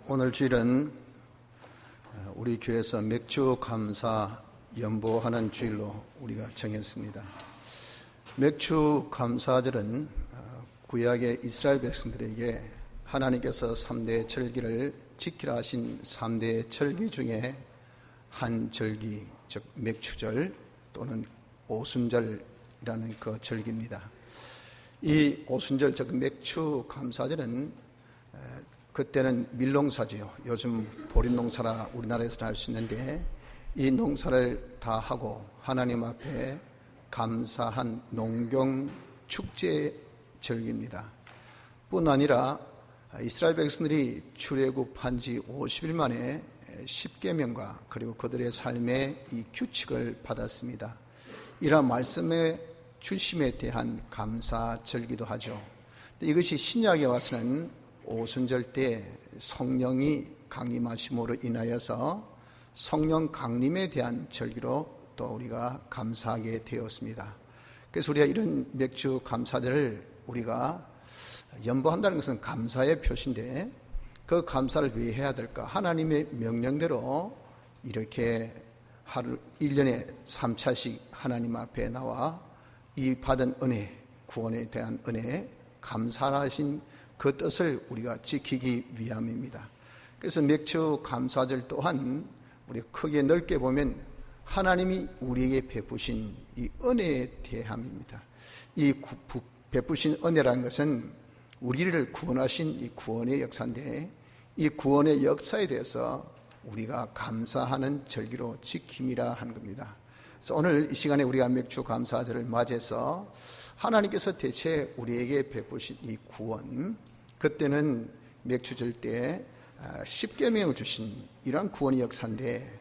오늘 주일은 우리 교회에서 맥주 감사 연보하는 주일로 우리가 정했습니다. 맥주 감사절은 구약의 이스라엘 백성들에게 하나님께서 3대 절기를 지키라 하신 3대 절기 중에 한 절기, 즉 맥주절 또는 오순절이라는 그 절기입니다. 이 오순절, 즉 맥주 감사절은 그때는 밀농사지요. 요즘 보리농사라 우리나라에서는 할 수 있는데 이 농사를 다 하고 하나님 앞에 감사한 농경 축제 절기입니다. 뿐 아니라 이스라엘 백성들이 출애굽한 지 50일 만에 10계명과 그리고 그들의 삶의 이 규칙을 받았습니다. 이러한 말씀의 주심에 대한 감사 절기도 하죠. 이것이 신약에 와서는 오순절 때 성령이 강림하심으로 인하여서 성령 강림에 대한 절기로 또 우리가 감사하게 되었습니다. 그래서 우리가 이런 맥주 감사들을 우리가 연보한다는 것은 감사의 표시인데 그 감사를 왜 해야 될까? 하나님의 명령대로 이렇게 하루 1년에 3차씩 하나님 앞에 나와 이 받은 은혜, 구원에 대한 은혜, 감사하신 그 뜻을 우리가 지키기 위함입니다. 그래서 맥주 감사절 또한 우리 크게 넓게 보면 하나님이 우리에게 베푸신 이 은혜에 대함입니다. 이 베푸신 은혜라는 것은 우리를 구원하신 이 구원의 역사인데 이 구원의 역사에 대해서 우리가 감사하는 절기로 지킴이라 하는 겁니다. 그래서 오늘 이 시간에 우리가 맥주 감사절을 맞이해서 하나님께서 대체 우리에게 베푸신 이 구원, 그때는 맥주절 때 10계명을 주신 이러한 구원의 역사인데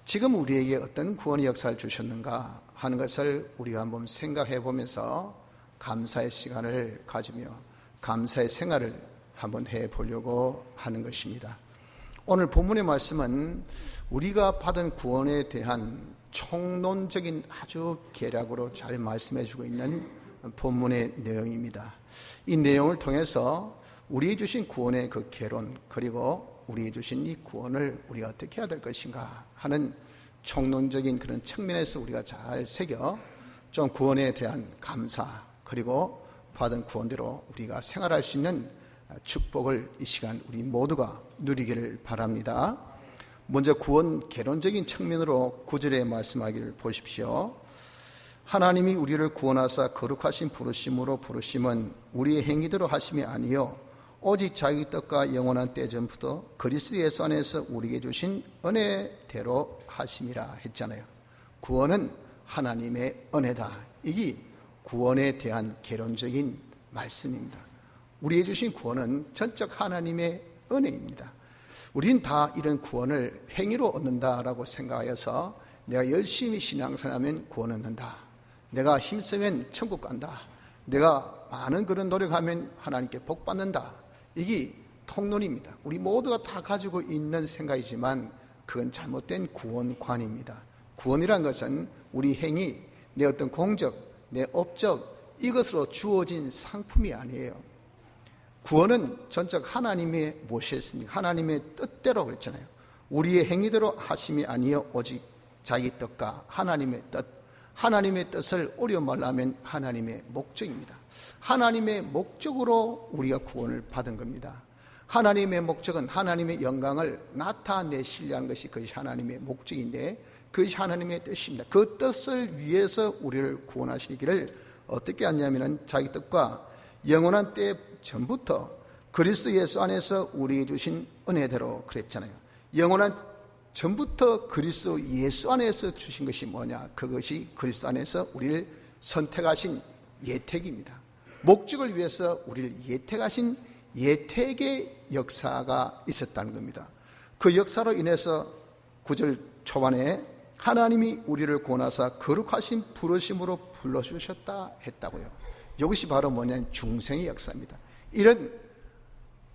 지금 우리에게 어떤 구원의 역사를 주셨는가 하는 것을 우리가 한번 생각해 보면서 감사의 시간을 가지며 감사의 생활을 한번 해 보려고 하는 것입니다. 오늘 본문의 말씀은 우리가 받은 구원에 대한 총론적인 아주 개략으로 잘 말씀해 주고 있는 본문의 내용입니다. 이 내용을 통해서 우리에게 주신 구원의 그 개론, 그리고 우리에게 주신 이 구원을 우리가 어떻게 해야 될 것인가 하는 총론적인 그런 측면에서 우리가 잘 새겨 좀 구원에 대한 감사, 그리고 받은 구원대로 우리가 생활할 수 있는 축복을 이 시간 우리 모두가 누리기를 바랍니다. 먼저 구원 개론적인 측면으로 9절에 말씀하기를 보십시오. 하나님이 우리를 구원하사 거룩하신 부르심으로 부르심은 우리의 행위대로 하심이 아니요 오직 자기 뜻과 영원한 때전부터 그리스도 예수 안에서 우리에게 주신 은혜대로 하심이라 했잖아요. 구원은 하나님의 은혜다. 이게 구원에 대한 개론적인 말씀입니다. 우리에게 주신 구원은 전적 하나님의 은혜입니다. 우리는 다 이런 구원을 행위로 얻는다라고 생각하여서 내가 열심히 신앙생활하면 구원 얻는다, 내가 힘쓰면 천국 간다, 내가 많은 그런 노력하면 하나님께 복 받는다, 이게 통론입니다. 우리 모두가 다 가지고 있는 생각이지만 그건 잘못된 구원관입니다. 구원이란 것은 우리 행위, 내 어떤 공적, 내 업적, 이것으로 주어진 상품이 아니에요. 구원은 전적 하나님의 모셨으니까 하나님의 뜻대로 그랬잖아요. 우리의 행위대로 하심이 아니요 오직 자기 뜻과 하나님의 뜻, 하나님의 뜻을 어려운 말로 하면 하나님의 목적입니다. 하나님의 목적으로 우리가 구원을 받은 겁니다. 하나님의 목적은 하나님의 영광을 나타내시려 하는 것이 그것이 하나님의 목적인데 그것이 하나님의 뜻입니다. 그 뜻을 위해서 우리를 구원하시기를 어떻게 하냐면 자기 뜻과 영원한 때 전부터 그리스도 예수 안에서 우리에게 주신 은혜대로 그랬잖아요. 영원한 전부터 그리스도 예수 안에서 주신 것이 뭐냐? 그것이 그리스도 안에서 우리를 선택하신 예택입니다. 목적을 위해서 우리를 예택하신 예택의 역사가 있었다는 겁니다. 그 역사로 인해서 9절 초반에 하나님이 우리를 구원하사 거룩하신 부르심으로 불러주셨다 했다고요. 이것이 바로 뭐냐면 중생의 역사입니다. 이런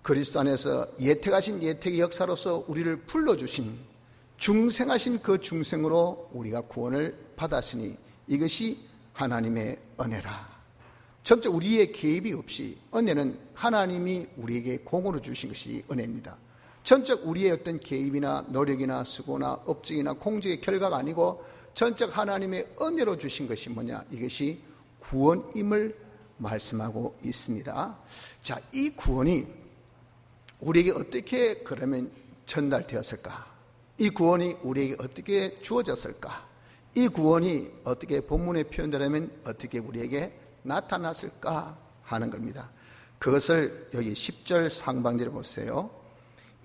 그리스도 안에서 예택하신 예택의 역사로서 우리를 불러주신 중생하신 그 중생으로 우리가 구원을 받았으니 이것이 하나님의 은혜라. 전적 우리의 개입이 없이 은혜는 하나님이 우리에게 공으로 주신 것이 은혜입니다. 전적 우리의 어떤 개입이나 노력이나 수고나 업적이나 공적의 결과가 아니고 전적 하나님의 은혜로 주신 것이 뭐냐? 이것이 구원임을 말씀하고 있습니다. 자, 이 구원이 우리에게 어떻게 그러면 전달되었을까? 이 구원이 우리에게 어떻게 주어졌을까? 이 구원이 어떻게 본문에 표현되려면 어떻게 우리에게 나타났을까 하는 겁니다. 그것을 여기 10절 상반절에 보세요.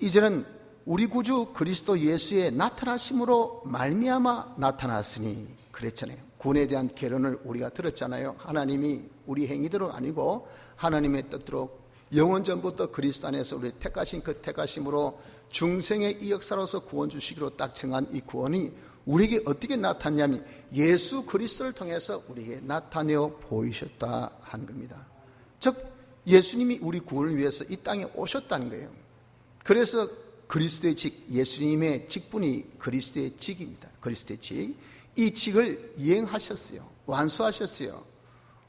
이제는 우리 구주 그리스도 예수의 나타나심으로 말미암아 나타났으니, 그랬잖아요. 구원에 대한 결론을 우리가 들었잖아요. 하나님이 우리 행위대로 아니고 하나님의 뜻대로 영원 전부터 그리스도 안에서 우리 택하신 그 택하심으로 중생의 이 역사로서 구원 주시기로 딱 정한 이 구원이 우리에게 어떻게 나타났냐면 예수 그리스도를 통해서 우리에게 나타내어 보이셨다 하는 겁니다. 즉 예수님이 우리 구원을 위해서 이 땅에 오셨다는 거예요. 그래서 그리스도의 직, 예수님의 직분이 그리스도의 직입니다. 그리스도의 직, 이 직을 이행하셨어요. 완수하셨어요.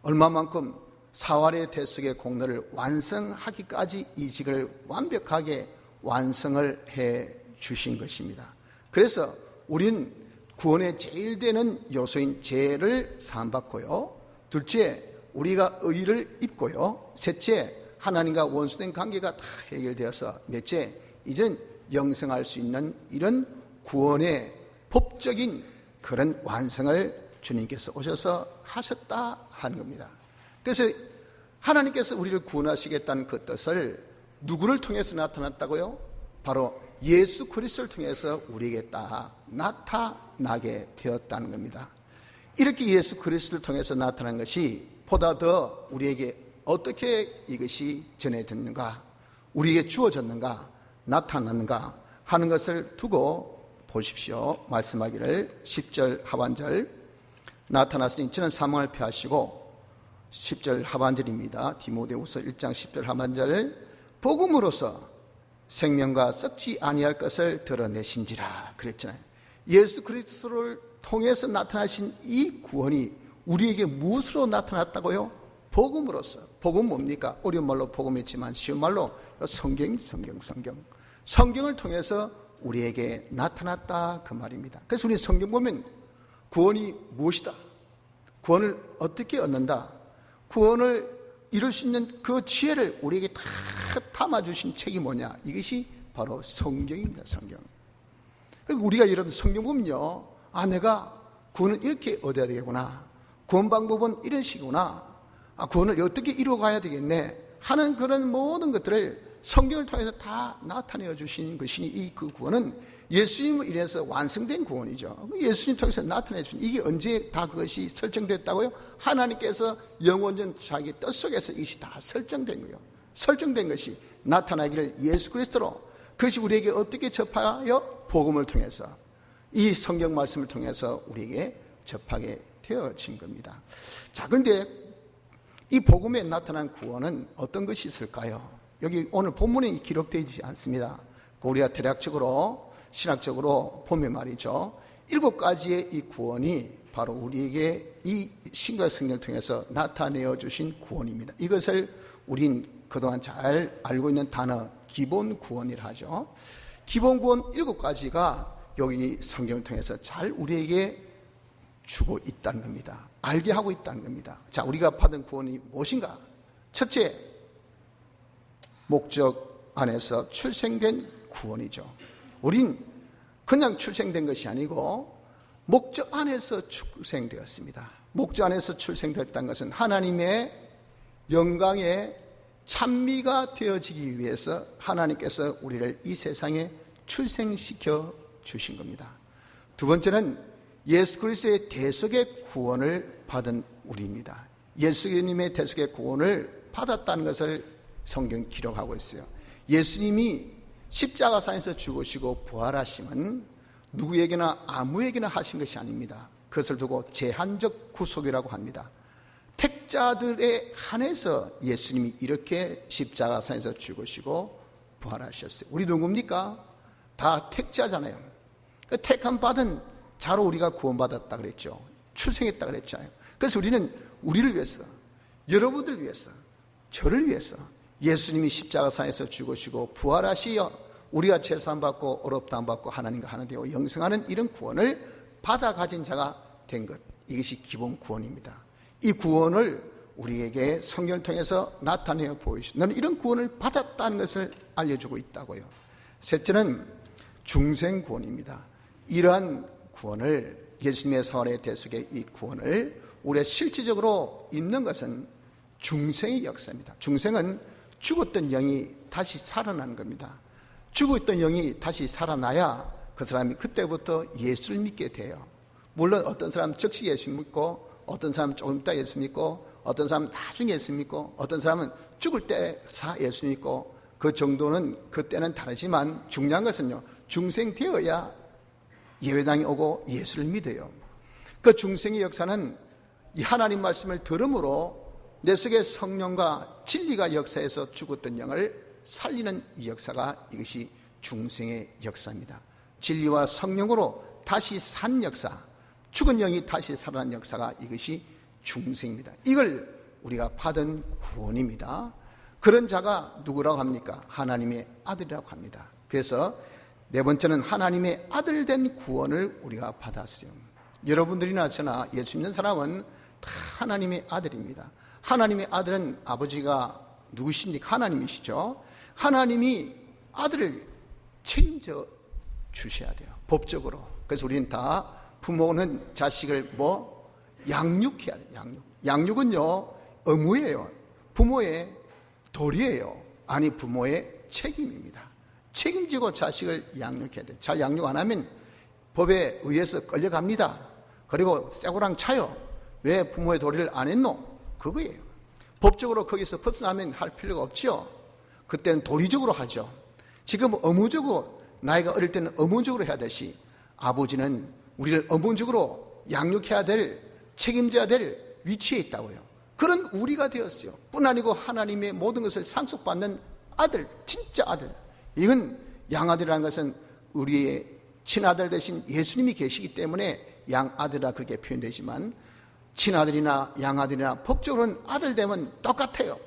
얼마만큼? 사활의 대속의 공로를 완성하기까지 이 직을 완벽하게 완성을 해 주신 것입니다. 그래서 우린 구원의 제일 되는 요소인 죄를 사함받고요, 둘째 우리가 의를 입고요, 셋째 하나님과 원수된 관계가 다 해결되어서, 넷째 이제는 영생할 수 있는 이런 구원의 법적인 그런 완성을 주님께서 오셔서 하셨다 하는 겁니다. 그래서 하나님께서 우리를 구원하시겠다는 그 뜻을 누구를 통해서 나타났다고요? 바로 예수 그리스도를 통해서 우리에게 딱 나타나게 되었다는 겁니다. 이렇게 예수 그리스도를 통해서 나타난 것이 보다 더 우리에게 어떻게 이것이 전해졌는가, 우리에게 주어졌는가, 나타났는가 하는 것을 두고 보십시오. 말씀하기를 10절 하반절, 나타났으니 저는 사망을 피하시고, 10절 하반절입니다. 디모데후서 1장 10절 하반절, 복음으로서 생명과 썩지 아니할 것을 드러내신지라 그랬잖아요. 예수 그리스도를 통해서 나타나신 이 구원이 우리에게 무엇으로 나타났다고요? 복음으로서. 복음 뭡니까? 어려운 말로 복음이지만 쉬운 말로 성경. 성경을 통해서 우리에게 나타났다 그 말입니다. 그래서 우리 성경 보면 구원이 무엇이다, 구원을 어떻게 얻는다, 구원을 이룰 수 있는 그 지혜를 우리에게 다 담아주신 책이 뭐냐? 이것이 바로 성경입니다. 성경. 우리가 이런 성경 보면요, 아, 내가 구원을 이렇게 얻어야 되겠구나, 구원 방법은 이런 식이구나, 아, 구원을 어떻게 이루어가야 되겠네 하는 그런 모든 것들을 성경을 통해서 다 나타내어 주신 것이니, 이 그 구원은 예수님을 인해서 완성된 구원이죠. 예수님 통해서 나타내 주신, 이게 언제 다 그것이 설정됐다고요? 하나님께서 영원전 자기 뜻 속에서 이것이 다 설정된 거예요. 설정된 것이 나타나기를 예수 그리스도로, 그것이 우리에게 어떻게 접하여? 복음을 통해서, 이 성경 말씀을 통해서 우리에게 접하게 되어진 겁니다. 자, 그런데 이 복음에 나타난 구원은 어떤 것이 있을까요? 여기 오늘 본문에 기록되어 있지 않습니다. 우리가 대략적으로 신학적으로 보면 말이죠, 7가지의 이 구원이 바로 우리에게 이 신과 성경을 통해서 나타내어 주신 구원입니다. 이것을 우린 그동안 잘 알고 있는 단어 기본 구원이라 하죠. 기본 구원 7가지가 여기 성경을 통해서 잘 우리에게 주고 있다는 겁니다. 알게 하고 있다는 겁니다. 자, 우리가 받은 구원이 무엇인가? 첫째, 목적 안에서 출생된 구원이죠. 우린 그냥 출생된 것이 아니고 목적 안에서 출생되었습니다. 목적 안에서 출생되었다는 것은 하나님의 영광의 찬미가 되어지기 위해서 하나님께서 우리를 이 세상에 출생시켜 주신 겁니다. 두 번째는 예수 그리스도의 대속의 구원을 받은 우리입니다. 예수님의 대속의 구원을 받았다는 것을 성경 기록하고 있어요. 예수님이 십자가상에서 죽으시고 부활하심은 누구에게나 아무에게나 하신 것이 아닙니다. 그것을 두고 제한적 구속이라고 합니다. 택자들에 한해서 예수님이 이렇게 십자가상에서 죽으시고 부활하셨어요. 우리 누굽니까? 다 택자잖아요. 그 택함 받은 자로 우리가 구원받았다 그랬죠. 출생했다 그랬잖아요. 그래서 우리는 우리를 위해서, 여러분들 위해서, 저를 위해서 예수님이 십자가상에서 죽으시고 부활하시어 우리가 제사함받고 어렵다함받고 하나님과 하나 되어 영생하는 이런 구원을 받아 가진 자가 된 것, 이것이 기본 구원입니다. 이 구원을 우리에게 성경을 통해서 나타내어 보이시고 너는 이런 구원을 받았다는 것을 알려주고 있다고요. 셋째는 중생구원입니다. 이러한 구원을, 예수님의 사활의 대속의 이 구원을 우리가 실질적으로 있는 것은 중생의 역사입니다. 중생은 죽었던 영이 다시 살아나는 겁니다. 죽었던 영이 다시 살아나야 그 사람이 그때부터 예수를 믿게 돼요. 물론 어떤 사람은 즉시 예수 믿고, 어떤 사람은 조금 있다 예수 믿고, 어떤 사람은 나중에 예수 믿고, 어떤 사람은 죽을 때 예수 믿고, 그 정도는 그때는 다르지만 중요한 것은요, 중생 되어야 예배당에 오고 예수를 믿어요. 그 중생의 역사는 이 하나님 말씀을 들음으로 내 속에 성령과 진리가 역사해서 죽었던 영을 살리는 이 역사가, 이것이 중생의 역사입니다. 진리와 성령으로 다시 산 역사, 죽은 영이 다시 살아난 역사가 이것이 중생입니다. 이걸 우리가 받은 구원입니다. 그런 자가 누구라고 합니까? 하나님의 아들이라고 합니다. 그래서 네 번째는 하나님의 아들 된 구원을 우리가 받았어요. 여러분들이나 저나 예수 믿는 사람은 다 하나님의 아들입니다. 하나님의 아들은 아버지가 누구십니까? 하나님이시죠. 하나님이 아들을 책임져 주셔야 돼요, 법적으로. 그래서 우리는 다, 부모는 자식을 양육해야 돼요. 양육은요 의무예요. 부모의 도리예요. 아니, 부모의 책임입니다. 책임지고 자식을 양육해야 돼요. 잘 양육 안 하면 법에 의해서 끌려갑니다. 그리고 쇠고랑 차요. 왜 부모의 도리를 안 했노? 그거예요. 법적으로 거기서 벗어나면 할 필요가 없지요. 그때는 도리적으로 하죠. 지금 의무적으로, 나이가 어릴 때는 의무적으로 해야 되시, 아버지는 우리를 의무적으로 양육해야 될, 책임져야 될 위치에 있다고요. 그런 우리가 되었어요. 뿐 아니고 하나님의 모든 것을 상속받는 아들, 진짜 아들. 이건 양아들이라는 것은 우리의 친아들 대신 예수님이 계시기 때문에 양아들이라 그렇게 표현되지만, 친아들이나 양아들이나 법적으로는 아들 되면 똑같아요.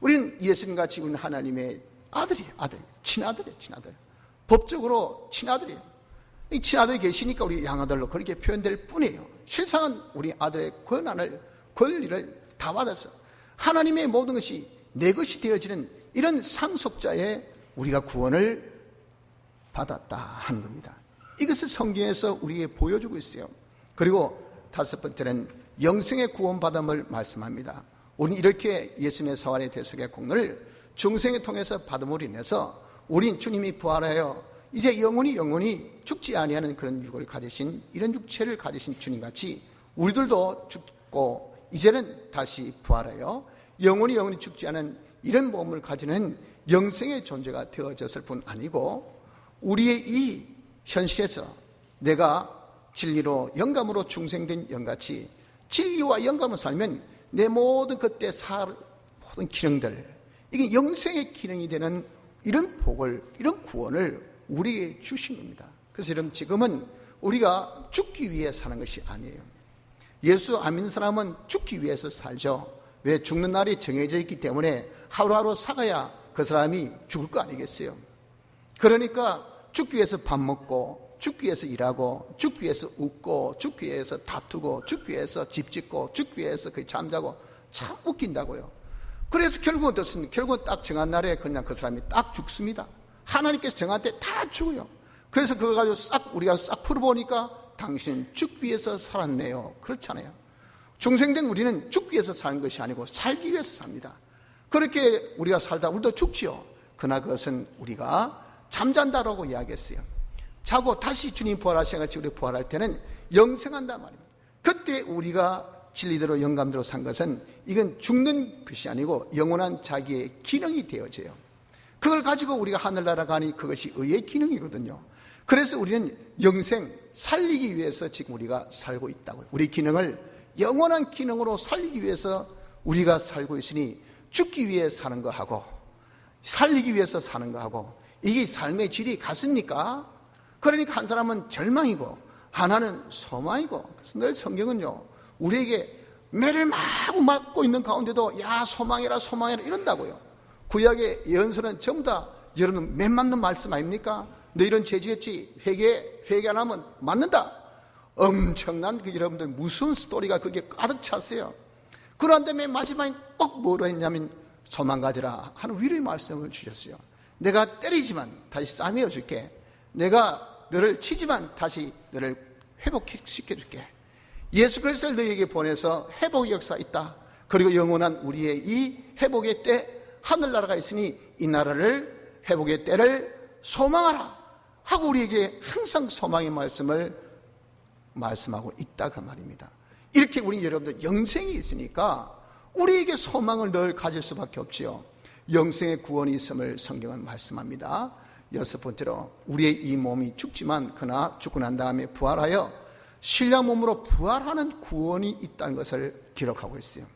우리는 예수님같이 우리는 하나님의 아들이에요. 아들, 친아들이에요. 친아들. 법적으로 친아들이에요. 이 친아들이 계시니까 우리 양아들로 그렇게 표현될 뿐이에요. 실상은 우리 아들의 권리를 다 받아서 하나님의 모든 것이 내 것이 되어지는 이런 상속자의 우리가 구원을 받았다 하는 겁니다. 이것을 성경에서 우리에게 보여주고 있어요. 그리고 다섯 번째는 영생의 구원받음을 말씀합니다. 우리는 이렇게 예수님의 사활의 대속의 공로를 중생에 통해서 받음으로 인해서 우린 주님이 부활하여 이제 영원히 죽지 아니하는 그런 육을 가지신, 이런 육체를 가지신 주님같이 우리들도 죽고 이제는 다시 부활하여 영원히 죽지 않은 이런 몸을 가지는 영생의 존재가 되어졌을 뿐 아니고, 우리의 이 현실에서 내가 진리로 영감으로 중생된 영같이 진리와 영감을 살면 내 모든 그때 모든 기능들, 이게 영생의 기능이 되는 이런 복을, 이런 구원을 우리에게 주신 겁니다. 그래서 여러분, 지금은 우리가 죽기 위해 사는 것이 아니에요. 예수 안 믿는 사람은 죽기 위해서 살죠. 왜? 죽는 날이 정해져 있기 때문에 하루하루 살아야 그 사람이 죽을 거 아니겠어요? 그러니까 죽기 위해서 밥 먹고, 죽기 위해서 일하고, 죽기 위해서 웃고, 죽기 위해서 다투고, 죽기 위해서 집 짓고, 죽기 위해서 거의 잠자고, 참 웃긴다고요. 그래서 결국은 어떻습니까? 결국은 딱 정한 날에 그냥 그 사람이 딱 죽습니다. 하나님께서 정한 때 다 죽어요. 그래서 그걸 가지고 우리가 싹 풀어보니까 당신은 죽기 위해서 살았네요. 그렇잖아요. 중생된 우리는 죽기 위해서 사는 것이 아니고 살기 위해서 삽니다. 그렇게 우리가 살다 우리도 죽지요. 그러나 그것은 우리가 잠잔다라고 이야기했어요. 자고 다시 주님 부활하신 같이 우리 부활할 때는 영생한단 말입니다. 그때 우리가 진리대로 영감대로 산 것은, 이건 죽는 것이 아니고 영원한 자기의 기능이 되어져요. 그걸 가지고 우리가 하늘나라 가니 그것이 의의 기능이거든요. 그래서 우리는 영생, 살리기 위해서 지금 우리가 살고 있다고요. 우리 기능을 영원한 기능으로 살리기 위해서 우리가 살고 있으니, 죽기 위해 사는 거하고 살리기 위해서 사는 거하고 이게 삶의 질이 같습니까? 그러니까 한 사람은 절망이고 하나는 소망이고. 그래서 늘 성경은요, 우리에게 매를 마구 맞고 있는 가운데도 야 소망해라 소망해라 이런다고요. 구약의 예언서는 전부 다 여러분 맨 맞는 말씀 아닙니까? 너 이런 죄 지었지? 회개 안 하면 맞는다. 엄청난 그 여러분들 무서운 스토리가 거기에 가득 찼어요. 그런데 맨 마지막에 꼭 뭐로 했냐면 소망 가지라 하는 위로의 말씀을 주셨어요. 내가 때리지만 다시 싸매어 줄게. 내가 너를 치지만 다시 너를 회복시켜 줄게. 예수 그리스도를 너에게 보내서 회복의 역사 있다. 그리고 영원한 우리의 이 회복의 때 하늘나라가 있으니 이 나라를 회복의 때를 소망하라 하고 우리에게 항상 소망의 말씀을 말씀하고 있다 그 말입니다. 이렇게 우리 여러분들 영생이 있으니까 우리에게 소망을 늘 가질 수밖에 없지요. 영생의 구원이 있음을 성경은 말씀합니다. 여섯 번째로 우리의 이 몸이 죽지만 그러나 죽고 난 다음에 부활하여 신령 몸으로 부활하는 구원이 있다는 것을 기록하고 있어요.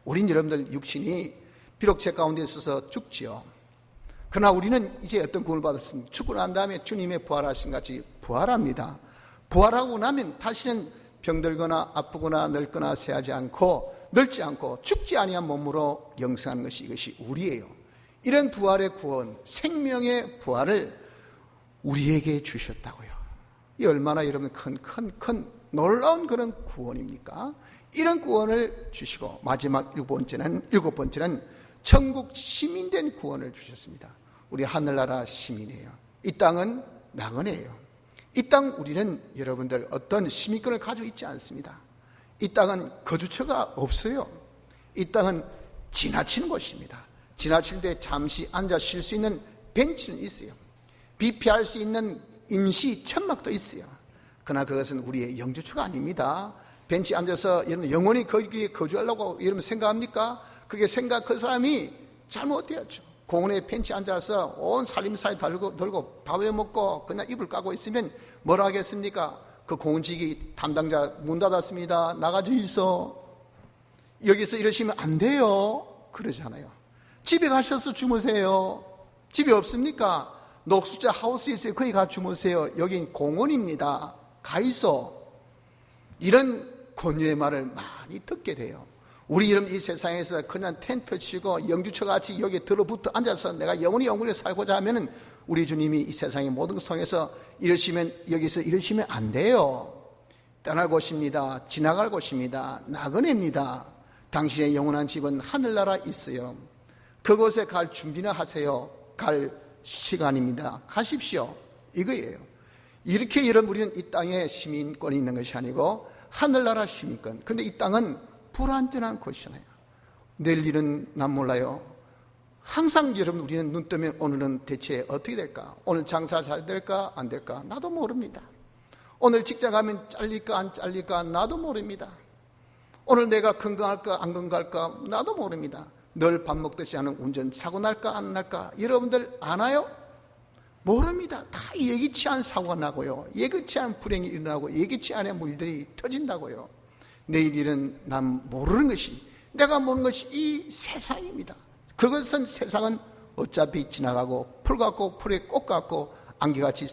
우린 여러분들 육신이 비록 죄 가운데 있어서 죽지요. 그러나 우리는 이제 어떤 구원을 받았습니까? 죽고 난 다음에 주님의 부활하신 같이 부활합니다. 부활하고 나면 다시는 병들거나 아프거나 늙거나 세하지 않고 늙지 않고 죽지 아니한 몸으로 영생하는 것이 이것이 우리예요. 이런 부활의 구원, 생명의 부활을 우리에게 주셨다고요. 이 얼마나 여러분 큰 놀라운 그런 구원입니까? 이런 구원을 주시고 마지막 일곱 번째는 천국 시민된 구원을 주셨습니다. 우리 하늘나라 시민이에요. 이 땅은 낙원이에요. 이 땅 우리는 여러분들 어떤 시민권을 가지고 있지 않습니다. 이 땅은 거주처가 없어요. 이 땅은 지나치는 곳입니다. 지나칠 때 잠시 앉아 쉴 수 있는 벤치는 있어요. 비 피할 수 있는 임시 천막도 있어요. 그러나 그것은 우리의 영주처가 아닙니다. 벤치 앉아서 여러분 영원히 거기에 거주하려고 여러분 생각합니까? 그게 생각 그 사람이 잘못되었죠. 공원에 벤치 앉아서 온 살림살이 들고 밥에 먹고 그냥 이불 까고 있으면 뭐라 하겠습니까? 그 공직이 담당자 문 닫았습니다. 나가져 있어. 여기서 이러시면 안 돼요. 그러잖아요. 집에 가셔서 주무세요. 집에 없습니까? 녹수자 하우스에 있어요. 거기 가 주무세요. 여긴 공원입니다. 가 있어. 이런 권유의 말을 많이 듣게 돼요. 우리 이런 이 세상에서 그냥 텐트 치고 영주처 같이 여기 들어붙어 앉아서 내가 영원히 살고자 하면은 우리 주님이 이 세상의 모든 것을 통해서 이러시면 여기서 이러시면 안 돼요. 떠날 곳입니다. 지나갈 곳입니다. 나그네입니다. 당신의 영원한 집은 하늘나라 있어요. 그곳에 갈 준비나 하세요. 갈 시간입니다. 가십시오. 이거예요. 이렇게 여러분 우리는 이 땅에 시민권이 있는 것이 아니고 하늘나라 시민권. 그런데 이 땅은 불안전한 곳이잖아요. 내일 일은 난 몰라요. 항상 여러분 우리는 눈 뜨면 오늘은 대체 어떻게 될까? 오늘 장사 잘 될까 안 될까? 나도 모릅니다. 오늘 직장 가면 잘릴까 안 잘릴까? 나도 모릅니다. 오늘 내가 건강할까 안 건강할까? 나도 모릅니다. 늘 밥 먹듯이 하는 운전 사고 날까 안 날까? 여러분들 아나요? 모릅니다. 다 예기치 않은 사고가 나고요. 예기치 않은 불행이 일어나고 예기치 않은 일들이 터진다고요. 내일 일은 난 모르는 것이, 내가 모르는 것이 이 세상입니다. 그것은 세상은 어차피 지나가고 풀 같고 풀에 꽃 같고 안개같이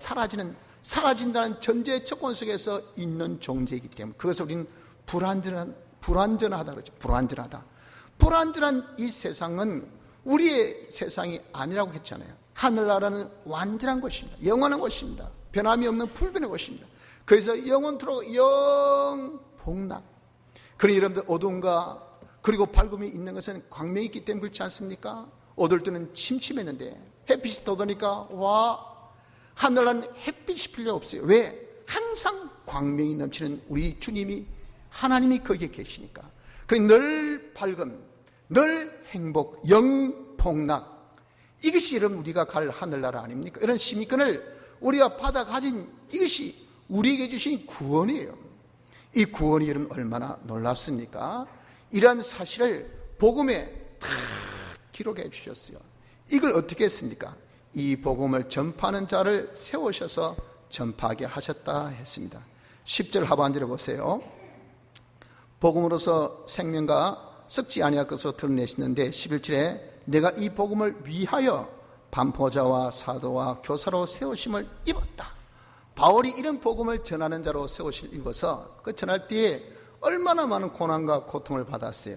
사라진다는 전제 조건 속에서 있는 존재이기 때문에 그것을 우리는 불완전하다 그러죠. 불완전한 이 세상은 우리의 세상이 아니라고 했잖아요. 하늘나라는 완전한 것입니다. 영원한 것입니다. 변함이 없는 불변의 것입니다. 그래서 영원토록 영복락. 그러니 여러분들 어두움과 그리고 밝음이 있는 것은 광명이 있기 때문에 그렇지 않습니까? 어두울 때는 침침했는데 햇빛이 떠도니까 와, 하늘나라는 햇빛이 필요 없어요. 왜? 항상 광명이 넘치는 우리 주님이 하나님이 거기에 계시니까. 그러니 늘 밝음, 늘 행복, 영복락. 이것이 여러분 우리가 갈 하늘나라 아닙니까? 이런 시민권을 우리가 받아 가진 이것이 우리에게 주신 구원이에요. 이 구원이 여러분 얼마나 놀랍습니까? 이러한 사실을 복음에 다 기록해 주셨어요. 이걸 어떻게 했습니까? 이 복음을 전파하는 자를 세우셔서 전파하게 하셨다 했습니다. 10절 하반절에 보세요. 복음으로서 생명과 썩지 아니할 것으로 드러내시는데 11절에 내가 이 복음을 위하여 반포자와 사도와 교사로 세우심을 입었다. 바울이 이런 복음을 전하는 자로 세우실 입어서 그 전할 때에 얼마나 많은 고난과 고통을 받았어요.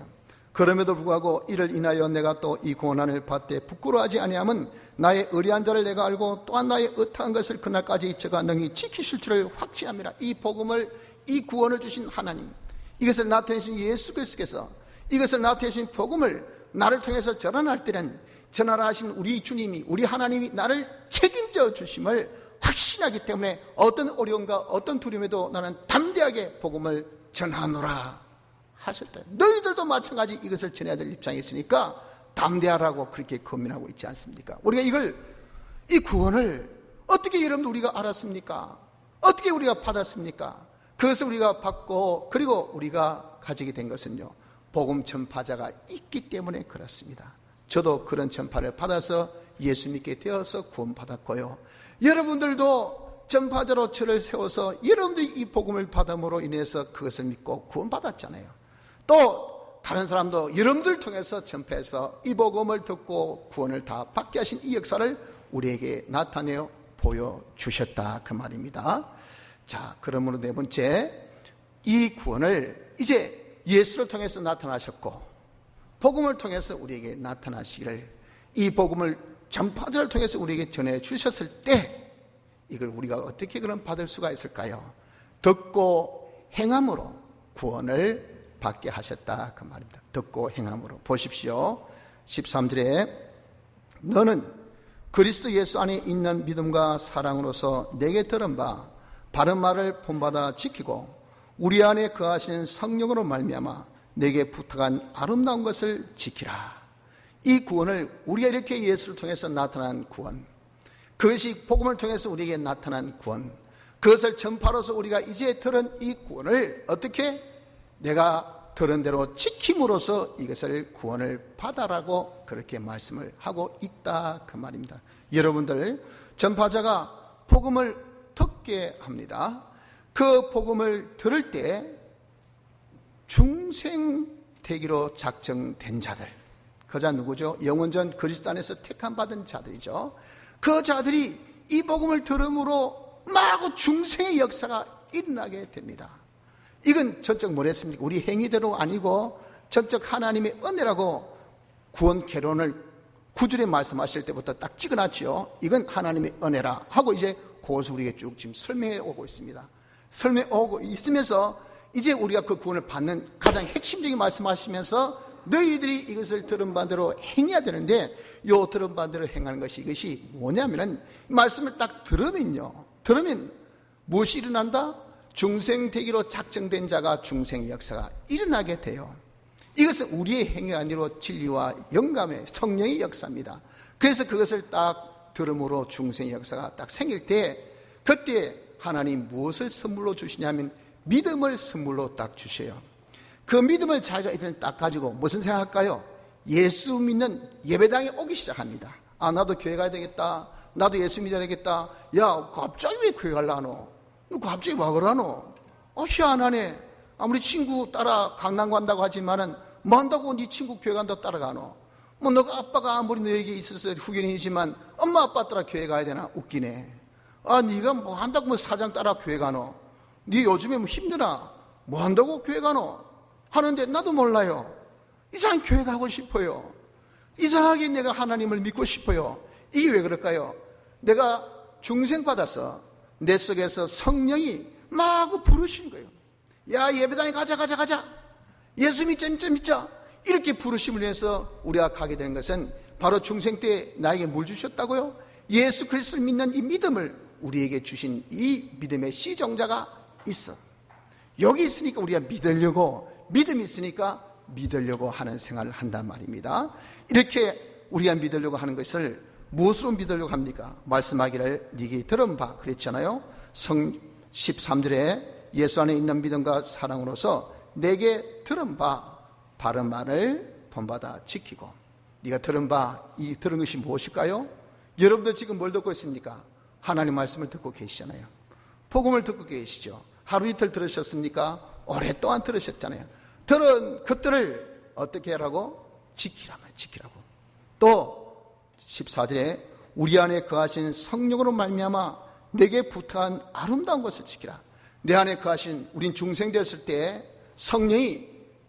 그럼에도 불구하고 이를 인하여 내가 또 이 고난을 받되 부끄러워하지 아니함은 나의 의리한 자를 내가 알고 또한 나의 의탁한 것을 그날까지 제가 능히 지키실 줄을 확신합니다. 이 복음을, 이 구원을 주신 하나님, 이것을 나타내신 예수 그리스도께서 이것을 나타내신 복음을 나를 통해서 전환할 때는 전하라 하신 우리 주님이, 우리 하나님이 나를 책임져 주심을 확신하기 때문에 어떤 어려움과 어떤 두려움에도 나는 담대하게 복음을 전하노라 하셨다. 너희들도 마찬가지 이것을 전해야 될 입장에 있으니까 담대하라고 그렇게 권면하고 있지 않습니까? 우리가 이 구원을 어떻게 여러분들 우리가 알았습니까? 어떻게 우리가 받았습니까? 그것을 우리가 받고 그리고 우리가 가지게 된 것은요, 복음 전파자가 있기 때문에 그렇습니다. 저도 그런 전파를 받아서 예수 믿게 되어서 구원받았고요, 여러분들도 전파자로 저를 세워서 여러분들이 이 복음을 받음으로 인해서 그것을 믿고 구원받았잖아요. 또 다른 사람도 여러분들을 통해서 전파해서 이 복음을 듣고 구원을 다 받게 하신 이 역사를 우리에게 나타내어 보여주셨다, 그 말입니다. 자, 그러므로 네 번째, 이 구원을 이제 예수를 통해서 나타나셨고 복음을 통해서 우리에게 나타나시기를, 이 복음을 전파들을 통해서 우리에게 전해 주셨을 때 이걸 우리가 어떻게 그럼 받을 수가 있을까요? 듣고 행함으로 구원을 받게 하셨다, 그 말입니다. 듣고 행함으로. 보십시오, 13절에 너는 그리스도 예수 안에 있는 믿음과 사랑으로서 내게 들은 바 바른 말을 본받아 지키고 우리 안에 거하시는 성령으로 말미암아 내게 부탁한 아름다운 것을 지키라. 이 구원을 우리가 이렇게 예수를 통해서 나타난 구원, 그것이 복음을 통해서 우리에게 나타난 구원, 그것을 전파로서 우리가 이제 들은 이 구원을 어떻게 내가 들은 대로 지킴으로써 이것을 구원을 받아라고 그렇게 말씀을 하고 있다, 그 말입니다. 여러분들, 전파자가 복음을 듣게 합니다. 그 복음을 들을 때 중생되기로 작정된 자들, 그자 누구죠? 영원전 그리스도 안에서 택함 받은 자들이죠. 그 자들이 이 복음을 들음으로 마구 중생의 역사가 일어나게 됩니다. 이건 전적 뭐랬습니까? 우리 행위대로 아니고 전적 하나님의 은혜라고 구원 개론을 9절에 말씀하실 때부터 딱 찍어놨죠. 이건 하나님의 은혜라 하고 이제 그것을 우리에게 쭉 지금 설명해 오고 있습니다. 설명해 오고 있으면서 이제 우리가 그 구원을 받는 가장 핵심적인 말씀하시면서 너희들이 이것을 들은 바대로 행해야 되는데, 요 들은 바대로 행하는 것이 이것이 뭐냐면은 말씀을 딱 들으면 무엇이 일어난다? 중생되기로 작정된 자가 중생 역사가 일어나게 돼요. 이것은 우리의 행위가 아니라 진리와 영감의 성령의 역사입니다. 그래서 그것을 딱 들음으로 중생의 역사가 딱 생길 때, 그때 하나님 무엇을 선물로 주시냐면 믿음을 선물로 딱 주셔요. 그 믿음을 자기가 이들은 딱 가지고 무슨 생각할까요? 예수 믿는 예배당에 오기 시작합니다. 아, 나도 교회 가야 되겠다, 나도 예수 믿어야 되겠다. 야, 갑자기 왜 교회 가려노? 너 갑자기 와 그러노? 희한하네. 아무리 친구 따라 강남 간다고 하지만은 뭐 한다고 네 친구 교회 간다고 따라가노? 뭐 너가 아빠가 아무리 너에게 있어서 후견이지만 엄마 아빠 따라 교회 가야 되나? 웃기네. 아, 네가 뭐 한다고 뭐 사장 따라 교회 가노? 네 요즘에 뭐 힘드나? 뭐 한다고 교회 가노? 하는데 나도 몰라요. 이상하게 교회 가고 싶어요. 이상하게 내가 하나님을 믿고 싶어요. 이게 왜 그럴까요? 내가 중생받아서 내 속에서 성령이 마구 부르신 거예요. 야, 예배당에 가자. 예수 믿자. 이렇게 부르심을 해서 우리가 가게 되는 것은 바로 중생 때 나에게 뭘 주셨다고요? 예수 그리스도를 믿는 이 믿음을 우리에게 주신 이 믿음의 시종자가 있어. 여기 있으니까 우리가 믿음이 있으니까 믿으려고 하는 생활을 한단 말입니다. 이렇게 우리가 믿으려고 하는 것을 무엇으로 믿으려고 합니까? 말씀하기를 네게 들은 바 그랬잖아요. 13절에 예수 안에 있는 믿음과 사랑으로서 내게 들은 바 바른 말을 본받아 지키고. 네가 들은 바, 이 들은 것이 무엇일까요? 여러분들 지금 뭘 듣고 있습니까? 하나님 말씀을 듣고 계시잖아요. 복음을 듣고 계시죠. 하루 이틀 들으셨습니까? 오랫동안 들으셨잖아요. 들은 것들을 어떻게 하라고? 지키라고. 또 14절에 우리 안에 거하신 성령으로 말미암아 내게 부탁한 아름다운 것을 지키라. 내 안에 거하신, 우린 중생 되었을 때 성령이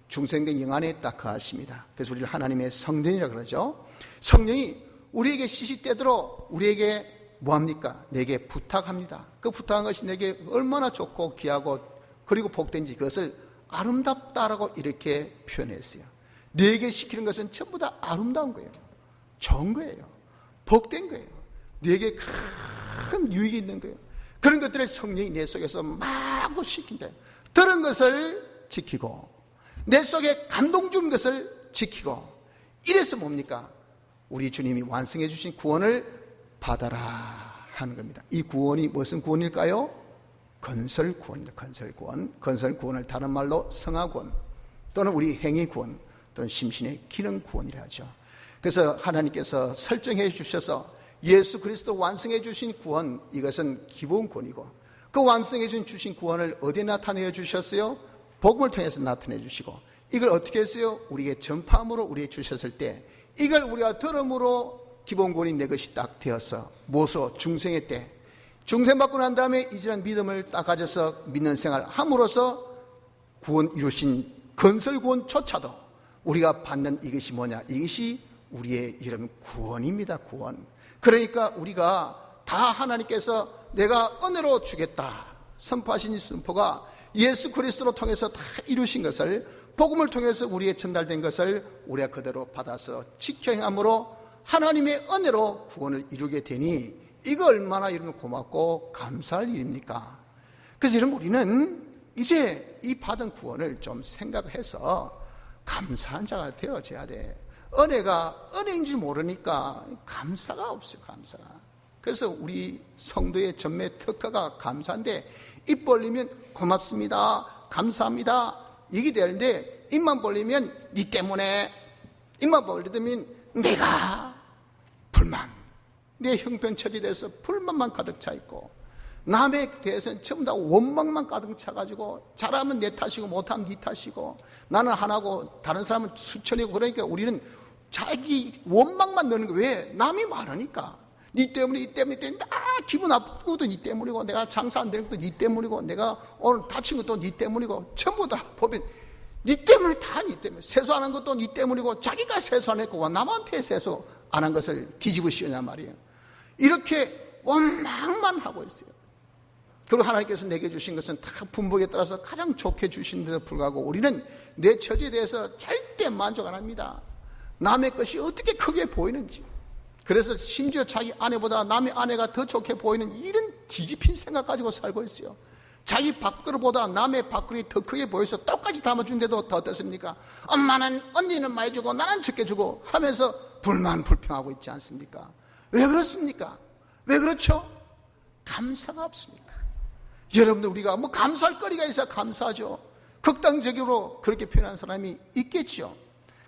중생된 영 안에 딱 거하십니다. 그래서 우리를 하나님의 성전이라고 그러죠. 성령이 우리에게 시시때대로 우리에게 뭐합니까? 내게 부탁합니다. 그 부탁한 것이 내게 얼마나 좋고 귀하고 그리고 복된지 그것을 아름답다라고 이렇게 표현했어요. 내게 시키는 것은 전부 다 아름다운 거예요. 좋은 거예요. 복된 거예요. 내게 큰 유익이 있는 거예요. 그런 것들을 성령이 내 속에서 마구 시킨다. 들은 것을 지키고 내 속에 감동 준 것을 지키고 이래서 뭡니까? 우리 주님이 완성해 주신 구원을 받아라 하는 겁니다. 이 구원이 무슨 구원일까요? 건설 구원입니다. 건설 구원. 건설 구원을 다른 말로 성화 구원 또는 우리 행위 구원 또는 심신의 기능 구원이라 하죠. 그래서 하나님께서 설정해 주셔서 예수 그리스도 완성해 주신 구원, 이것은 기본 구원이고 그 완성해 주신 구원을 어디에 나타내 주셨어요? 복음을 통해서 나타내 주시고 이걸 어떻게 했어요? 우리에게 전파함으로 우리에게 주셨을 때 이걸 우리가 들음으로 기본 구원이 내 것이 딱 되어서 무엇으로? 중생의 때 중생받고 난 다음에 이제는 믿음을 딱 가져서 믿는 생활 함으로써 구원 이루신 건설 구원조차도 우리가 받는 이것이 뭐냐? 이것이 우리의 이런 구원입니다. 구원. 그러니까 우리가 다 하나님께서 내가 은혜로 주겠다 선포하신 이 선포가 예수 그리스도로 통해서 다 이루신 것을 복음을 통해서 우리에 전달된 것을 우리가 그대로 받아서 지켜 행함으로 하나님의 은혜로 구원을 이루게 되니 이거 얼마나 이런 고맙고 감사할 일입니까? 그래서 여러분 우리는 이제 이 받은 구원을 좀 생각해서 감사한 자가 되어져야 돼. 은혜가 은혜인지 모르니까 감사가 없어요. 감사가. 그래서 우리 성도의 전매 특허가 감사인데 입 벌리면 고맙습니다 감사합니다 이게 되는데 입만 벌리면 니 때문에 입만 벌리면 내가 불만 내 형편처지에 대해서 불만만 가득 차 있고 남에 대해서는 전부 다 원망만 가득 차가지고 잘하면 내 탓이고 못하면 네 탓이고 나는 하나고 다른 사람은 수천이고 그러니까 우리는 자기 원망만 넣는 거예요. 왜? 남이 많으니까 니 때문에 이 때문에 기분 나쁜 것도 니 때문이고 내가 장사 안 되는 것도 니 때문이고 내가 오늘 다친 것도 니 때문이고 전부 다 보면 니 때문에 다 니 때문에 세수 안 한 것도 니 때문이고 자기가 세수 안 했고 남한테 세수 안 한 것을 뒤집어 씌우냐 말이에요. 이렇게 원망만 하고 있어요. 그리고 하나님께서 내게 주신 것은 다 분복에 따라서 가장 좋게 주신 데도 불구하고 우리는 내 처지에 대해서 절대 만족 안 합니다. 남의 것이 어떻게 크게 보이는지 그래서 심지어 자기 아내보다 남의 아내가 더 좋게 보이는 이런 뒤집힌 생각 가지고 살고 있어요. 자기 밥그릇보다 남의 밥그릇이 더 크게 보여서 똑같이 담아준데도 더 어떻습니까? 엄마는 언니는 많이 주고 나는 적게 주고 하면서 불평하고 있지 않습니까? 왜 그렇습니까? 왜 그렇죠? 감사가 없으니까. 여러분들 우리가 뭐 감사할 거리가 있어야 감사하죠. 극단적으로 그렇게 표현한 사람이 있겠지요.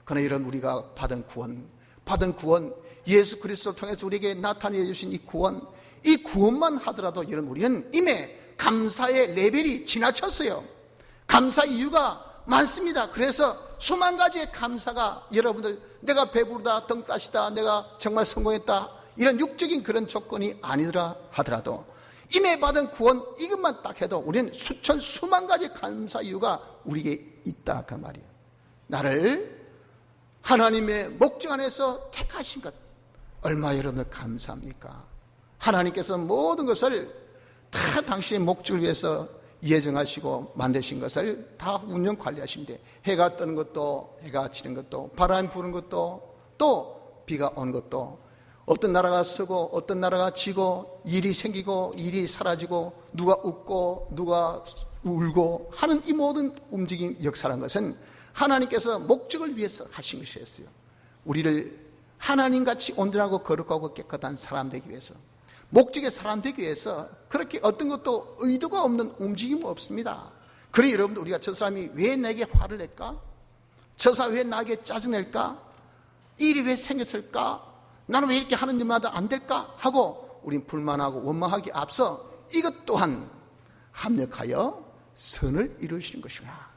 그러나 이런 우리가 받은 구원 예수 그리스도를 통해서 우리에게 나타내 주신 이 구원만 하더라도 여러분 우리는 이미 감사의 레벨이 지나쳤어요. 감사 이유가 많습니다. 그래서 수만 가지의 감사가 여러분들 내가 배부르다 등 따시다 내가 정말 성공했다 이런 육적인 그런 조건이 아니더라 하더라도 이미 받은 구원 이것만 딱 해도 우리는 수만 가지 감사 이유가 우리에게 있다 그 말이에요. 나를 하나님의 목적 안에서 택하신 것 얼마나 여러분들 감사합니까? 하나님께서 모든 것을 다 당신의 목적을 위해서 예정하시고 만드신 것을 다 운영 관리하신데 해가 뜨는 것도 해가 지는 것도 바람이 부는 것도 또 비가 오는 것도 어떤 나라가 서고 어떤 나라가 지고 일이 생기고 일이 사라지고 누가 웃고 누가 울고 하는 이 모든 움직임 역사라는 것은 하나님께서 목적을 위해서 하신 것이었어요. 우리를 하나님같이 온전하고 거룩하고 깨끗한 사람 되기 위해서 목적의 사람 되기 위해서 그렇게 어떤 것도 의도가 없는 움직임은 없습니다. 그래 여러분들 우리가 저 사람이 왜 내게 화를 낼까? 저 사람이 왜 나에게 짜증낼까? 일이 왜 생겼을까? 나는 왜 이렇게 하는 일마다 안 될까? 하고 우린 불만하고 원망하기 앞서 이것 또한 합력하여 선을 이루시는 것이구나.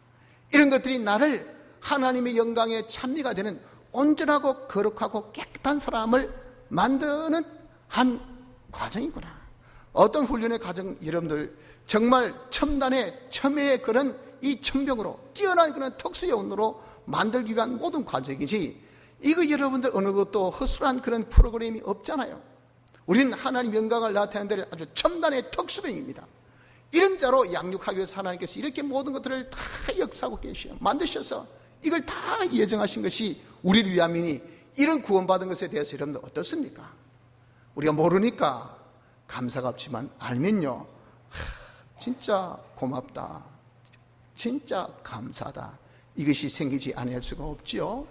이런 것들이 나를 하나님의 영광의 찬미가 되는 온전하고 거룩하고 깨끗한 사람을 만드는 한 과정이구나. 어떤 훈련의 과정 여러분들 정말 첨단의 첨예의 그런 이 천병으로 뛰어난 그런 특수요원으로 만들기 위한 모든 과정이지, 이거 여러분들 어느 것도 허술한 그런 프로그램이 없잖아요. 우리는 하나님 영광을 나타내는 데를 아주 첨단의 특수병입니다. 이런 자로 양육하기 위해서 하나님께서 이렇게 모든 것들을 다 역사하고 계셔요. 만드셔서 이걸 다 예정하신 것이 우리를 위함이니, 이런 구원받은 것에 대해서 여러분들 어떻습니까? 우리가 모르니까 감사가 없지만 알면요, 진짜 고맙다, 진짜 감사하다, 이것이 생기지 아니할 수가 없지요.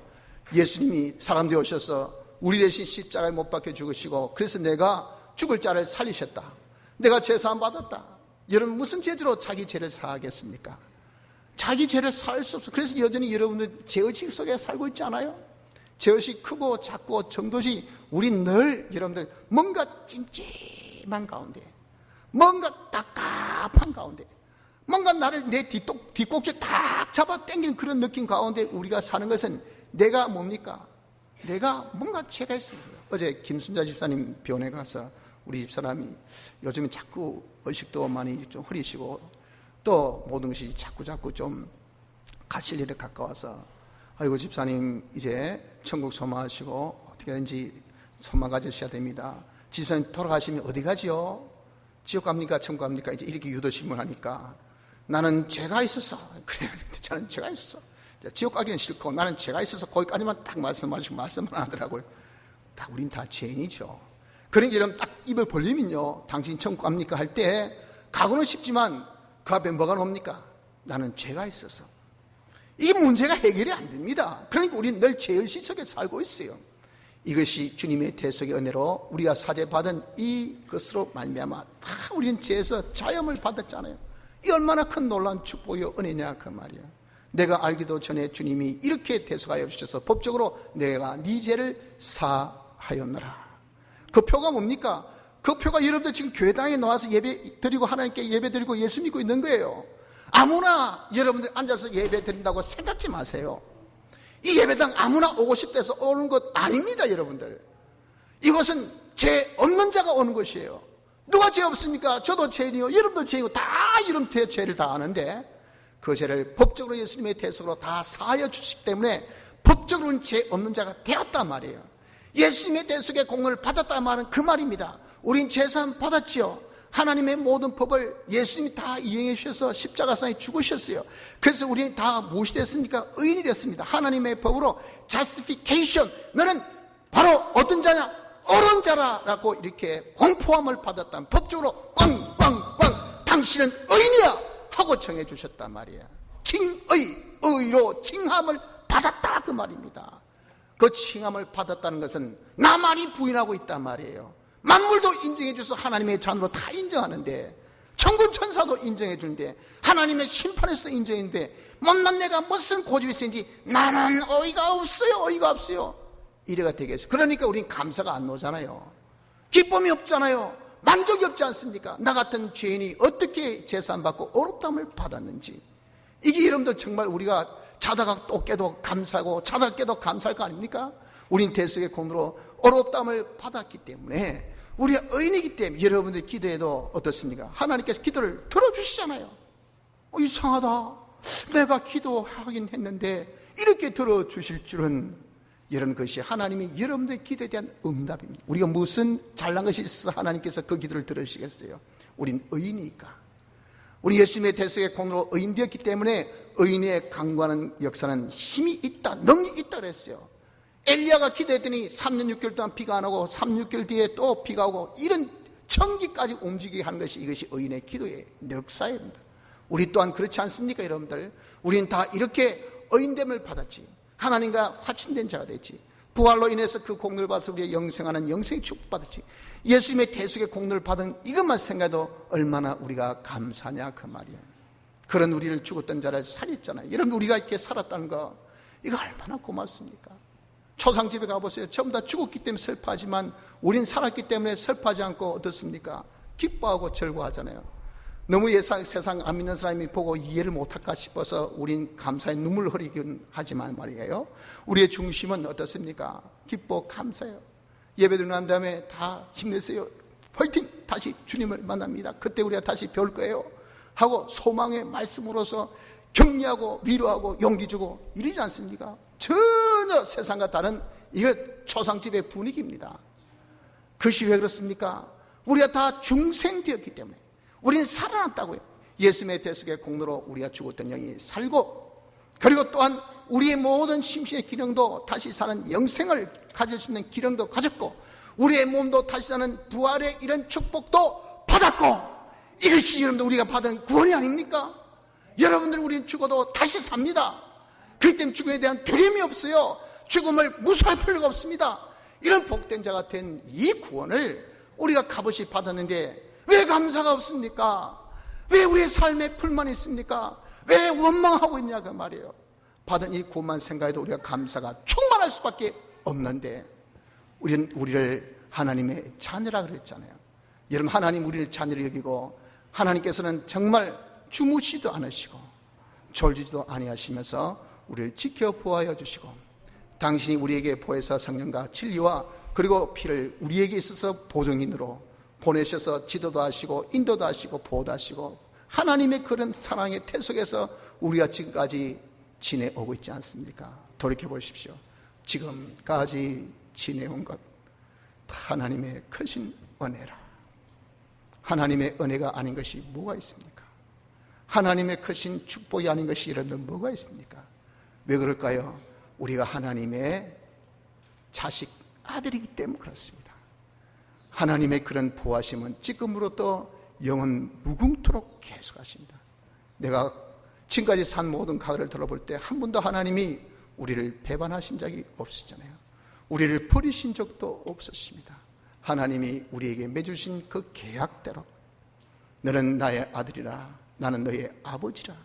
예수님이 사람 되어 오셔서 우리 대신 십자가에 못 박혀 죽으시고, 그래서 내가 죽을 자를 살리셨다, 내가 죄사함 받았다. 여러분 무슨 죄로 자기 죄를 사하겠습니까? 자기 죄를 사할 수 없어. 그래서 여전히 여러분들 죄의식 속에 살고 있지 않아요? 죄의식 크고 작고 정도시 우린 늘 여러분들 뭔가 찜찜한 가운데, 뭔가 답답한 가운데, 뭔가 나를 내 뒷꼭지 딱 잡아 당기는 그런 느낌 가운데 우리가 사는 것은, 내가 뭡니까? 내가 뭔가 죄가 있어요. 어제 김순자 집사님 병원에 가서 우리 집사람이 요즘에 자꾸 의식도 많이 좀 흐리시고 또 모든 것이 자꾸 좀 가실 일에 가까워서, 아이고 집사님 이제 천국 소망하시고 어떻게든지 소망 가지셔야 됩니다. 집사님 돌아가시면 어디 가지요? 지옥 갑니까? 천국 갑니까? 이제 이렇게 유도질문하니까, 나는 죄가 있었어. 그래, 저는 죄가 있었어. 지옥 가기는 싫고 나는 죄가 있어서 거기까지만 딱 말씀만 하더라고요. 다 우린 다 죄인이죠. 그러니까 여러분 딱 입을 벌리면요, 당신 천국 갑니까? 할 때 가고는 싶지만 그 앞에 뭐가 나옵니까? 나는 죄가 있어서. 이 문제가 해결이 안 됩니다. 그러니까 우리는 늘 죄의식 속에 살고 있어요. 이것이 주님의 대속의 은혜로 우리가 사죄받은 이것으로 말미암아 다 우리는 죄에서 자염을 받았잖아요. 이 얼마나 큰 놀라운 축복이요 은혜냐 그 말이에요. 내가 알기도 전에 주님이 이렇게 대속하여 주셔서 법적으로 내가 네 죄를 사하였노라. 그 표가 뭡니까? 그 표가 여러분들 지금 교회당에 나와서 예배 드리고 하나님께 예배 드리고 예수 믿고 있는 거예요. 아무나 여러분들 앉아서 예배 드린다고 생각지 마세요. 이 예배당 아무나 오고 싶대서 오는 것 아닙니다. 여러분들, 이것은 죄 없는 자가 오는 것이에요. 누가 죄 없습니까? 저도 죄인이요, 여러분도 죄이고 다 이런 죄를 다 아는데, 그 죄를 법적으로 예수님의 대속으로 다 사하여 주시기 때문에 법적으로는 죄 없는 자가 되었단 말이에요. 예수님의 대속의 공을 받았단 말은 그 말입니다. 우린 죄사함 받았지요. 하나님의 모든 법을 예수님이 다 이행해 주셔서 십자가상에 죽으셨어요. 그래서 우리는 다 무엇이 됐습니까? 의인이 됐습니다. 하나님의 법으로 justification, 너는 바로 어떤 자냐? 옳은 자라라고 이렇게 공포함을 받았다. 법적으로 꽝꽝꽝 당신은 의인이야 하고 정해 주셨단 말이에요. 의로 칭함을 받았다 그 말입니다. 그 칭함을 받았다는 것은 나만이 부인하고 있단 말이에요. 만물도 인정해 줘서 하나님의 자녀로 다 인정하는데, 천군 천사도 인정해 주는데, 하나님의 심판에서도 인정했는데, 못난 내가 무슨 고집이 있는지 나는 어이가 없어요. 이래가 되겠어요. 그러니까 우린 감사가 안 나오잖아요. 기쁨이 없잖아요. 만족이 없지 않습니까? 나 같은 죄인이 어떻게 제사함 받고 어렵담을 받았는지, 이게 여러분들 정말 우리가 자다가 또 깨도 감사하고 자다가 깨도 감사할 거 아닙니까? 우린 대속의 공으로 어렵담을 받았기 때문에, 우리가 의인이기 때문에 여러분들 기도해도 어떻습니까? 하나님께서 기도를 들어주시잖아요. 이상하다, 내가 기도하긴 했는데 이렇게 들어주실 줄은. 여러분, 그것이 하나님이 여러분들의 기도에 대한 응답입니다. 우리가 무슨 잘난 것이 있어서 하나님께서 그 기도를 들으시겠어요? 우린 의인이니까. 우리 예수님의 대속의 공으로 의인 되었기 때문에 의인의 강구하는 역사는 힘이 있다, 능력이 있다 그랬어요. 엘리야가 기도했더니 3년 6개월 동안 비가 안 오고 3, 6개월 뒤에 또 비가 오고, 이런 천기까지 움직이게 하는 것이, 이것이 의인의 기도의 역사입니다. 우리 또한 그렇지 않습니까? 여러분들, 우리는 다 이렇게 의인됨을 받았지. 하나님과 화친된 자가 됐지. 부활로 인해서 그 공로를 받아서 우리가 영생하는 영생의 축복받았지. 예수님의 대속의 공로를 받은 이것만 생각해도 얼마나 우리가 감사냐 그 말이에요. 그런 우리를 죽었던 자를 살렸잖아요. 여러분, 우리가 이렇게 살았다는 거, 이거 얼마나 고맙습니까? 초상집에 가보세요. 전부 다 죽었기 때문에 슬퍼하지만 우린 살았기 때문에 슬퍼하지 않고 어떻습니까? 기뻐하고 즐거워하잖아요. 너무 세상 안 믿는 사람이 보고 이해를 못할까 싶어서 우린 감사의 눈물을 흘리긴 하지만 말이에요, 우리의 중심은 어떻습니까? 기뻐 감사해요. 예배드리고 난 다음에 다 힘내세요, 파이팅, 다시 주님을 만납니다, 그때 우리가 다시 배울 거예요 하고 소망의 말씀으로서 격려하고 위로하고 용기 주고 이러지 않습니까? 전혀 세상과 다른 이거 초상집의 분위기입니다. 그것이 왜 그렇습니까? 우리가 다 중생되었기 때문에 우리는 살아났다고요. 예수님의 대속의 공로로 우리가 죽었던 영이 살고, 그리고 또한 우리의 모든 심신의 기능도 다시 사는 영생을 가질 수 있는 기능도 가졌고, 우리의 몸도 다시 사는 부활의 이런 축복도 받았고, 이것이 여러분들 우리가 받은 구원이 아닙니까? 여러분들 우리는 죽어도 다시 삽니다. 그렇기 때문에 죽음에 대한 두려움이 없어요. 죽음을 무서워할 필요가 없습니다. 이런 복된 자가 된 이 구원을 우리가 값없이 받았는데 왜 감사가 없습니까? 왜 우리의 삶에 불만이 있습니까? 왜 원망하고 있냐 그 말이에요. 받은 이 구원만 생각해도 우리가 감사가 충만할 수밖에 없는데, 우리를 하나님의 자녀라 그랬잖아요. 여러분, 하나님 우리를 자녀로 여기고 하나님께서는 정말 주무시도 않으시고 졸지도 아니하시면서 우리를 지켜 보호하여 주시고, 당신이 우리에게 보혜사 성령과 진리와 그리고 피를 우리에게 있어서 보증인으로 보내셔서 지도도 하시고 인도도 하시고 보호도 하시고, 하나님의 그런 사랑의 태속에서 우리가 지금까지 지내오고 있지 않습니까? 돌이켜 보십시오. 지금까지 지내온 것 하나님의 크신 은혜라. 하나님의 은혜가 아닌 것이 뭐가 있습니까? 하나님의 크신 축복이 아닌 것이 이런 데 뭐가 있습니까? 왜 그럴까요? 우리가 하나님의 자식, 아들이기 때문에 그렇습니다. 하나님의 그런 보호하심은 지금으로부터 영원 무궁토록 계속하십니다. 내가 지금까지 산 모든 가을을 들어볼 때 한 번도 하나님이 우리를 배반하신 적이 없으셨잖아요. 우리를 버리신 적도 없었습니다. 하나님이 우리에게 맺으신 그 계약대로 너는 나의 아들이라, 나는 너의 아버지라,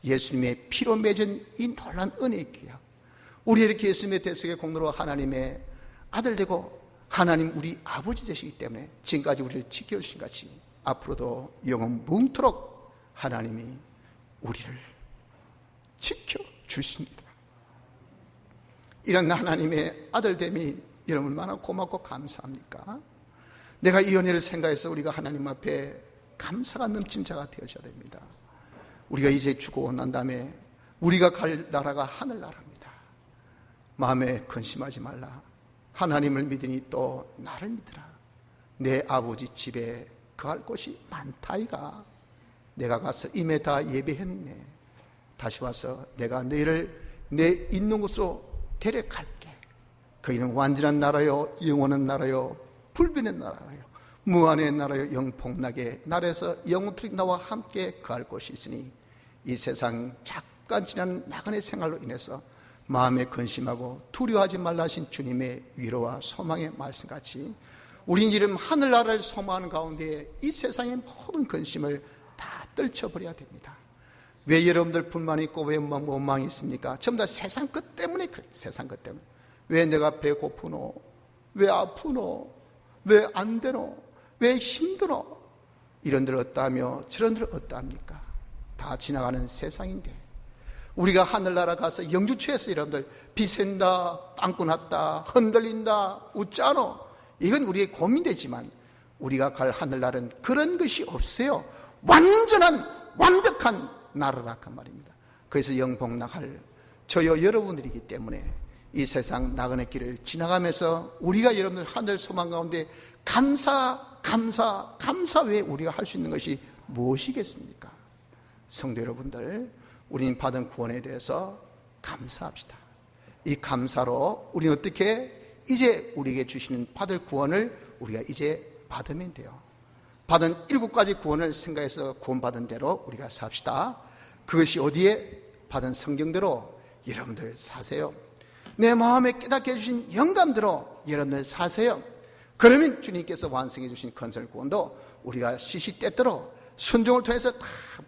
예수님의 피로 맺은 이 놀라운 은혜의 계약, 우리 이렇게 예수님의 대속의 공로로 하나님의 아들 되고 하나님 우리 아버지 되시기 때문에 지금까지 우리를 지켜주신 같이 앞으로도 영원 무궁토록 하나님이 우리를 지켜주십니다. 이런 하나님의 아들됨이 여러분 얼마나 고맙고 감사합니까? 내가 이 은혜를 생각해서 우리가 하나님 앞에 감사가 넘친 자가 되어져야 됩니다. 우리가 이제 죽고 난 다음에 우리가 갈 나라가 하늘나라입니다. 마음에 근심하지 말라. 하나님을 믿으니 또 나를 믿으라. 내 아버지 집에 거할 곳이 많다이가. 내가 가서 임에 다 예배했네. 다시 와서 내가 너희를 내 있는 곳으로 데려갈게. 거기는 완전한 나라요, 영원한 나라요, 불변의 나라요, 무한의 나라요, 영폭락의 나라에서 영원토록 나와 함께 거할 곳이 있으니, 이 세상 잠깐 지난 나그네 생활로 인해서 마음에 근심하고 두려워하지 말라 하신 주님의 위로와 소망의 말씀같이 우린 이름 하늘나라를 소망하는 가운데 이 세상의 모든 근심을 다 떨쳐버려야 됩니다. 왜 여러분들 불만이 있고 왜 원망이 있습니까? 전부 다 세상 것 때문에 그래요. 세상 것 때문에. 왜 내가 배고프노? 왜 아프노? 왜 안 되노? 왜 힘드노? 이런들 어떠하며 저런들 어떠합니까? 다 지나가는 세상인데, 우리가 하늘나라 가서 영주처에서 여러분들 비샌다, 빵꾸 났다, 흔들린다, 웃자노, 이건 우리의 고민되지만 우리가 갈 하늘나라는 그런 것이 없어요. 완전한 완벽한 나라라 그 말입니다. 그래서 영복락할 저요 여러분들이기 때문에 이 세상 나그네 길을 지나가면서 우리가 여러분들 하늘 소망 가운데 감사 외에 우리가 할 수 있는 것이 무엇이겠습니까? 성도 여러분들, 우리는 받은 구원에 대해서 감사합시다. 이 감사로 우리는 어떻게 이제 우리에게 주시는 받을 구원을 우리가 이제 받으면 돼요. 받은 7가지 구원을 생각해서 구원받은 대로 우리가 삽시다. 그것이 어디에? 받은 성경대로 여러분들 사세요. 내 마음에 깨닫게 해주신 영감대로 여러분들 사세요. 그러면 주님께서 완성해 주신 건설 구원도 우리가 시시때때로 순종을 통해서 다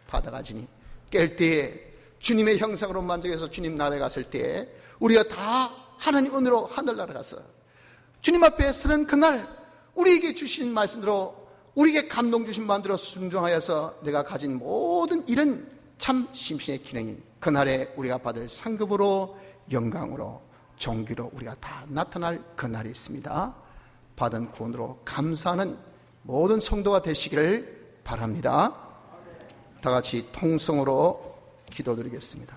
받아가지니, 깰 때에 주님의 형상으로 만족해서 주님 나라에 갔을 때에 우리가 다 하나님 은혜로 하늘나라 가서 주님 앞에 서는 그날 우리에게 주신 말씀대로, 우리에게 감동 주신 마음대로 순종하여서 내가 가진 모든 이런 참 심신의 기능이 그날에 우리가 받을 상급으로, 영광으로, 종기로 우리가 다 나타날 그날이 있습니다. 받은 구원으로 감사하는 모든 성도가 되시기를 바랍니다. 다 같이 통성으로 기도드리겠습니다.